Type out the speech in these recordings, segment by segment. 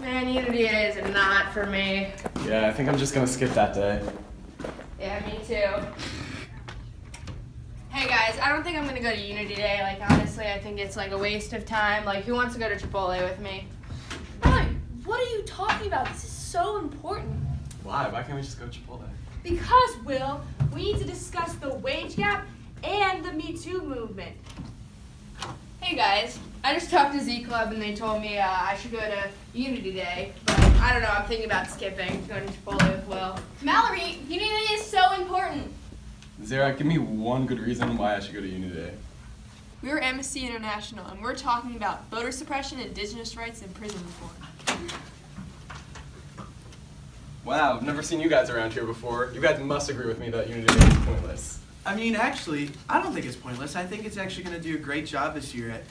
Man, Unity Day is not for me. Yeah, I think I'm just gonna skip that day. Yeah, me too. Hey guys, I don't think I'm gonna go to Unity Day. Like, honestly, I think it's like a waste of time. Like, who wants to go to Chipotle with me? Ryan, what are you talking about? This is so important. Why? Why can't we just go to Chipotle? Because, Will, we need to discuss the wage gap and the Me Too movement. Hey guys, I just talked to Z Club and they told me I should go to Unity Day, but I don't know, I'm thinking about skipping, going to Chipotle with Will. Mallory, Unity is so important. Zara, give me one good reason why I should go to Unity Day. We're Amnesty International, and we're talking about voter suppression, indigenous rights, and prison reform. Wow, I've never seen you guys around here before. You guys must agree with me that Unity Day is pointless. I mean, actually, I don't think it's pointless. I think it's actually going to do a great job this year at,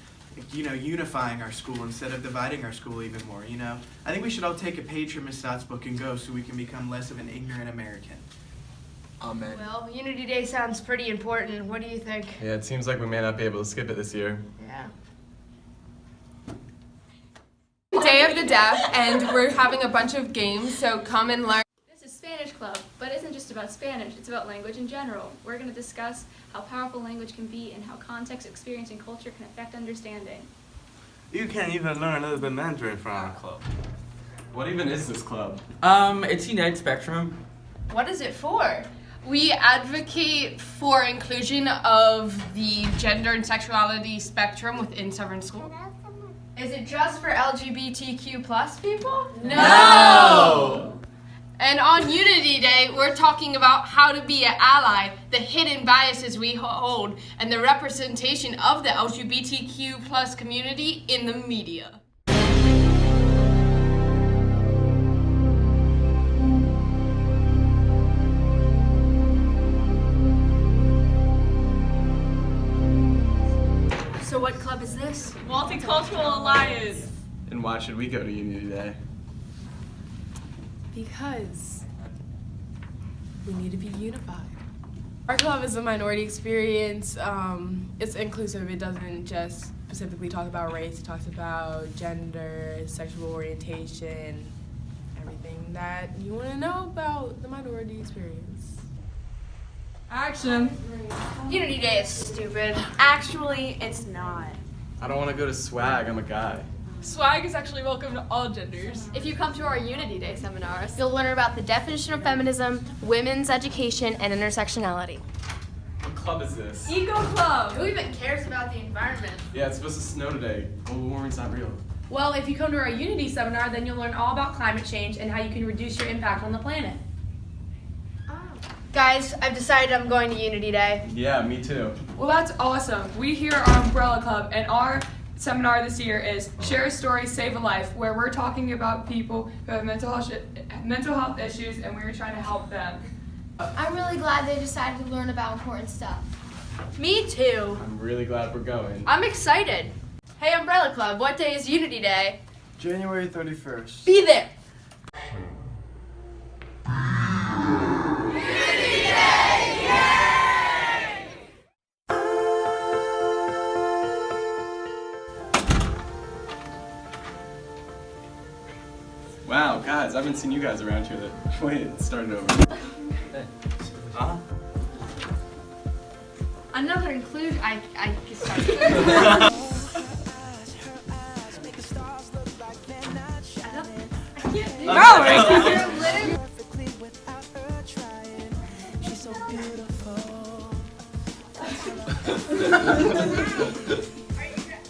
unifying our school instead of dividing our school even more, I think we should all take a page from Miss Stott's book and go so we can become less of an ignorant American. Amen. Well, Unity Day sounds pretty important. What do you think? Yeah, it seems like we may not be able to skip it this year. Yeah. Day of the Deaf, and we're having a bunch of games, so come and learn. This is Spanish Club, but it isn't just about Spanish, it's about language in general. We're going to discuss how powerful language can be and how context, experience, and culture can affect understanding. You can even learn a little bit Mandarin from our club. What even is this club? It's United Spectrum. What is it for? We advocate for inclusion of the gender and sexuality spectrum within Severn School. Is it just for LGBTQ plus people? No! And on Unity Day, we're talking about how to be an ally, the hidden biases we hold, and the representation of the LGBTQ plus community in the media. So what club is this? Multicultural Alliance. And why should we go to Unity Day? Because we need to be unified. Our club is a minority experience. It's inclusive. It doesn't just specifically talk about race. It talks about gender, sexual orientation, everything that you want to know about the minority experience. Action. Unity Day is stupid. Actually, it's not. I don't want to go to swag, I'm a guy. Swag is actually welcome to all genders. If you come to our Unity Day seminars, you'll learn about the definition of feminism, women's education, and intersectionality. What club is this? Eco Club. Who even cares about the environment? Yeah, it's supposed to snow today. Global warming's not real. Well, if you come to our Unity seminar, then you'll learn all about climate change and how you can reduce your impact on the planet. Guys, I've decided I'm going to Unity Day. Yeah, me too. Well, that's awesome. We here are Umbrella Club, and our seminar this year is Share a Story, Save a Life, where we're talking about people who have mental health issues, and we're trying to help them. I'm really glad they decided to learn about important stuff. Me too. I'm really glad we're going. I'm excited. Hey, Umbrella Club, what day is Unity Day? January 31st. Be there. Wow, guys, I haven't seen you guys around here. Wait, it started over. Huh? Another inclusion. I sorry.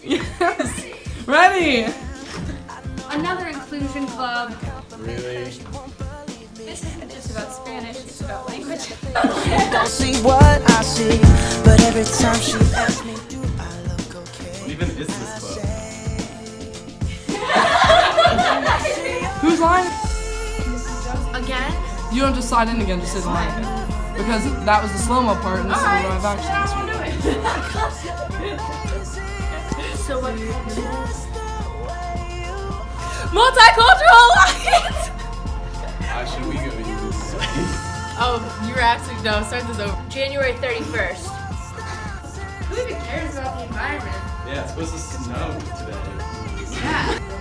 Yes. Ready? Another inclusion club. Really? This isn't just about Spanish, it's about language. Don't see what I see, but every time she asks me, do I look okay? What even is this club? Who's lying? Again? You don't just slide in again, just sit in line again. Because that was the slow-mo part, and this is the live action. So what? Multicultural Alliance! Why should we go to Unity Day? Oh, you were actually, no, start this over. January 31st. Who even cares about the environment? Yeah, it's supposed to snow today. Yeah.